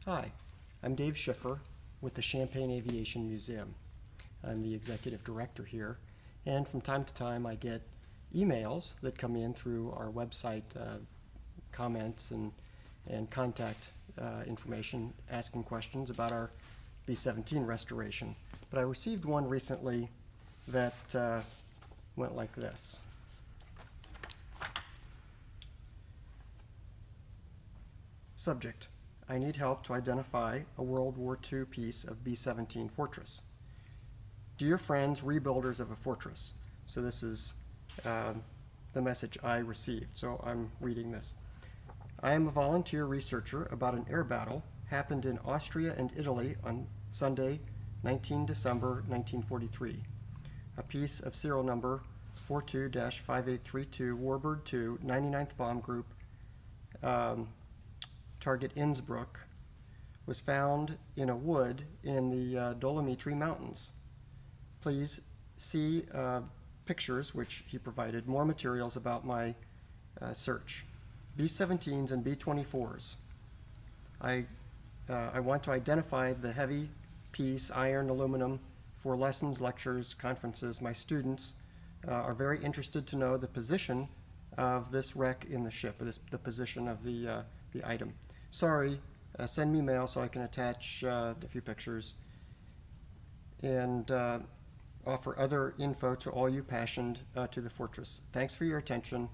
Hi, I'm Dave Schiffer with the Champaign Aviation Museum. I'm the executive director here, and from time to time I get emails that come in through our website, comments and contact information asking questions about our B-17 restoration. But I received one recently that went like this. Subject: I need help to identify a World War II piece of B-17 fortress. Dear friends, rebuilders of a fortress. So this is the message I received, so I'm reading this. I am a volunteer researcher about an air battle happened in Austria and Italy on Sunday, 19 December 1943. A piece of serial number 42-5832 Warbird 2, 99th Bomb Group, target Innsbruck, was found in a wood in the Dolomitri Mountains. Please see pictures, which he provided, more materials about my search. B-17s and B-24s. I want to identify the heavy piece, iron, aluminum, for lessons, lectures, conferences. My students are very interested to know the position of this wreck in the ship, the position of the item. Sorry, send me mail so I can attach a few pictures and offer other info to all you passioned to the fortress. Thanks for your attention.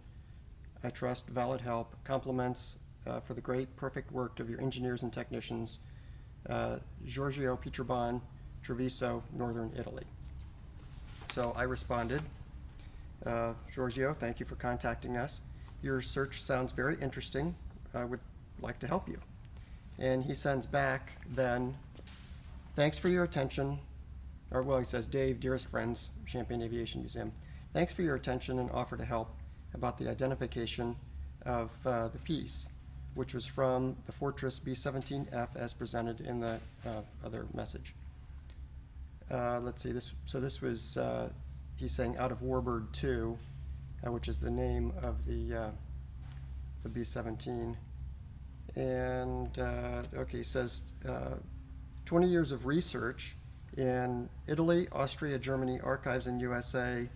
I trust valid help. Compliments for the great, perfect work of your engineers and technicians. Giorgio Pietrobon, Treviso, Northern Italy. So I responded, Giorgio, thank you for contacting us. Your search sounds very interesting. I would like to help you. And he sends back then, thanks for your attention, or well, he says, Dave, dearest friends, Champaign Aviation Museum, thanks for your attention and offer to help about the identification of the piece, which was from the Fortress B-17F as presented in the other message. Let's see, this was, he's saying out of Warbird 2, which is the name of the B-17. And okay, he says 20 years of research in Italy, Austria, Germany, archives in USA.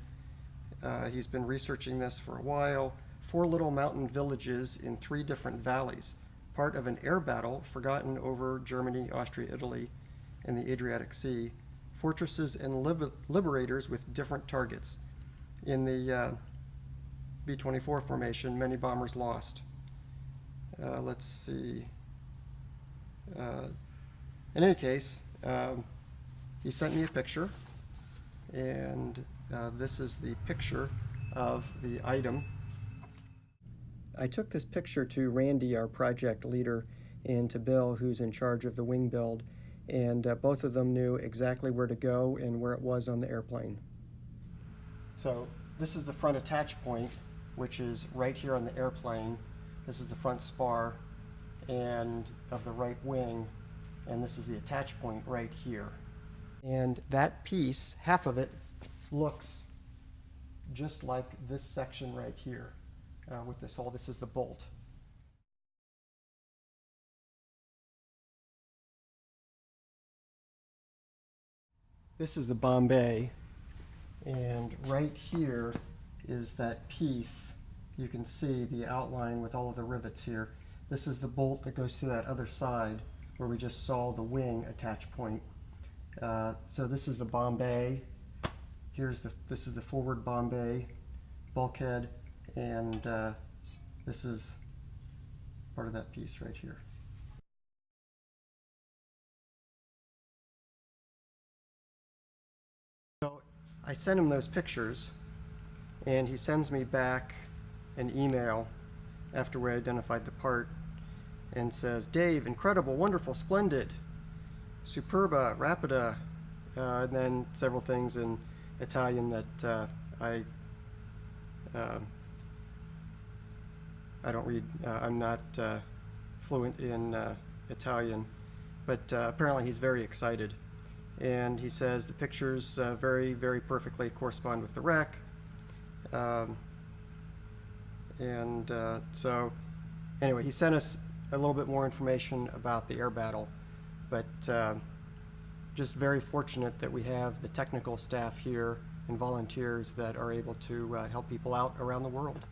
He's been researching this for a while. 4 little mountain villages in 3 different valleys, part of an air battle forgotten over Germany, Austria, Italy, and the Adriatic Sea. Fortresses and liberators with different targets. In the B-24 formation, many bombers lost. Let's see. In any case, he sent me a picture, and this is the picture of the item. I took this picture to Randy, our project leader, and to Bill, who's in charge of the wing build, and both of them knew exactly where to go and where it was on the airplane. So this is the front attach point, which is right here on the airplane. This is the front spar and of the right wing, and this is the attach point right here. And that piece, half of it, looks just like this section right here with this hole. This is the bolt. This is the Bombay, and right here is that piece. You can see the outline with all of the rivets here. This is the bolt that goes through that other side where we just saw the wing attach point. So this is the Bombay. This is the forward Bombay bulkhead, and this is part of that piece right here. So I sent him those pictures, and he sends me back an email after we identified the part and says, Dave, incredible, wonderful, splendid, superba, rapida, and then several things in Italian that I don't read. I'm not fluent in Italian, but apparently he's very excited. And he says the pictures very, very perfectly correspond with the wreck. So anyway, he sent us a little bit more information about the air battle. But just very fortunate that we have the technical staff here and volunteers that are able to help people out around the world.